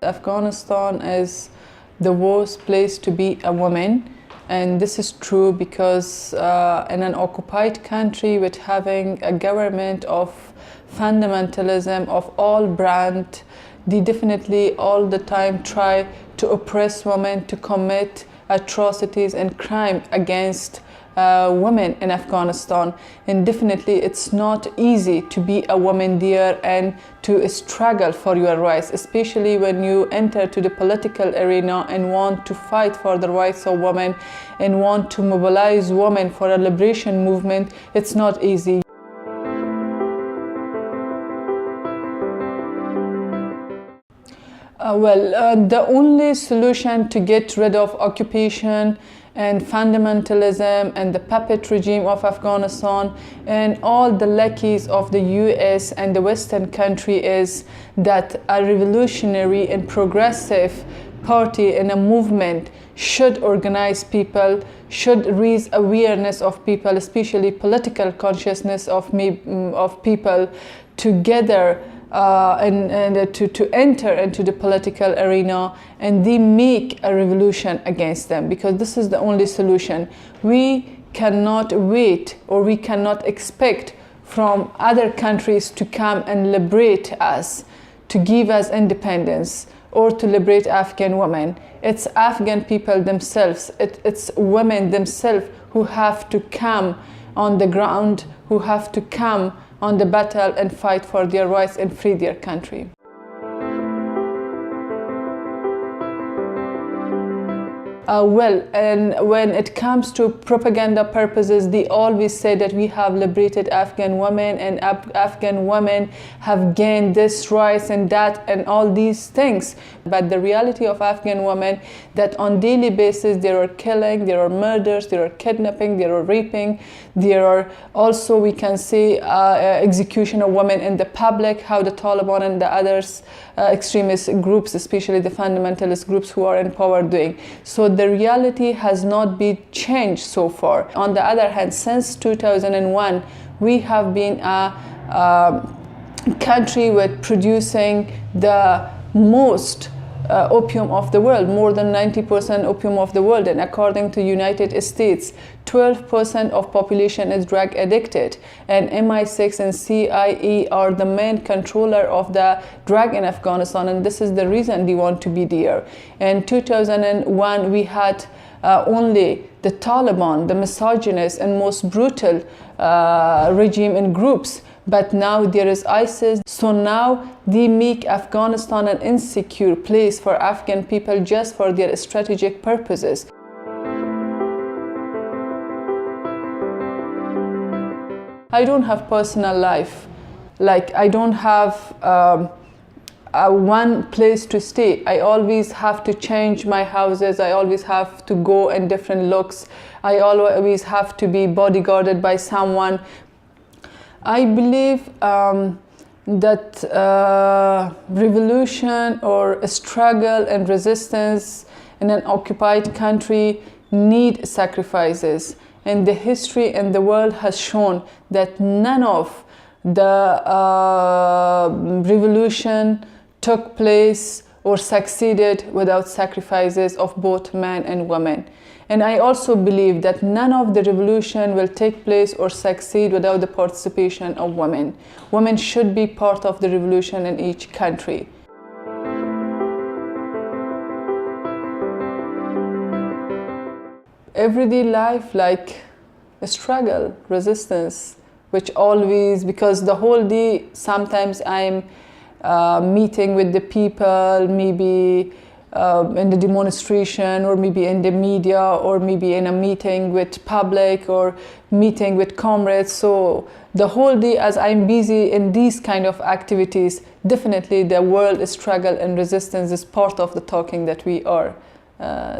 Afghanistan is the worst place to be a woman, and this is true because in an occupied country with having a government of fundamentalism of all brand, they definitely all the time try to oppress women, to commit atrocities and crime against women in Afghanistan. And definitely it's not easy to be a woman there and to struggle for your rights, especially when you enter to the political arena and want to fight for the rights of women and want to mobilize women for a liberation movement. It's not easy. The only solution to get rid of occupation and fundamentalism and the puppet regime of Afghanistan and all the lackeys of the US and the Western country is that a revolutionary and progressive party and a movement should organize people, should raise awareness of people, especially political consciousness of people together to enter into the political arena, and they make a revolution against them, because this is the only solution. We cannot wait, or we cannot expect from other countries to come and liberate us, to give us independence, or to liberate Afghan women. It's Afghan people themselves, it's women themselves who have to come on the ground, who have to come on the battle and fight for their rights and free their country. And when it comes to propaganda purposes, they always say that we have liberated Afghan women and Afghan women have gained this rights and that and all these things. But the reality of Afghan women, that on daily basis there are killing, there are murders, there are kidnapping, there are raping, there are also, we can say, execution of women in the public, how the Taliban and the others extremist groups, especially the fundamentalist groups who are in power, doing. So the reality has not been changed so far. On the other hand, since 2001, we have been a country with producing the most opium of the world, more than 90% opium of the world, and according to United States, 12% of population is drug addicted, and MI6 and CIA are the main controller of the drug in Afghanistan, and this is the reason they want to be there. In 2001, we had only the Taliban, the misogynist and most brutal regime and groups. But now there is ISIS, so now they make Afghanistan an insecure place for Afghan people just for their strategic purposes. I don't have personal life, like I don't have one place to stay. I always have to change my houses, I always have to go in different looks, I always have to be bodyguarded by someone. I believe that revolution or a struggle and resistance in an occupied country need sacrifices. And the history and the world has shown that none of the revolution took place or succeeded without sacrifices of both men and women. And I also believe that none of the revolution will take place or succeed without the participation of women. Women should be part of the revolution in each country. Everyday life, like a struggle, resistance, which always, because the whole day, sometimes I'm meeting with the people, maybe in the demonstration, or maybe in the media, or maybe in a meeting with public, or meeting with comrades. So the whole day, as I'm busy in these kind of activities, definitely the world struggle and resistance is part of the talking that we are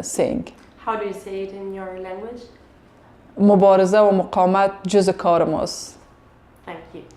saying. How do you say it in your language? مبارزة و مقاومت جزء کار ماست. Thank you.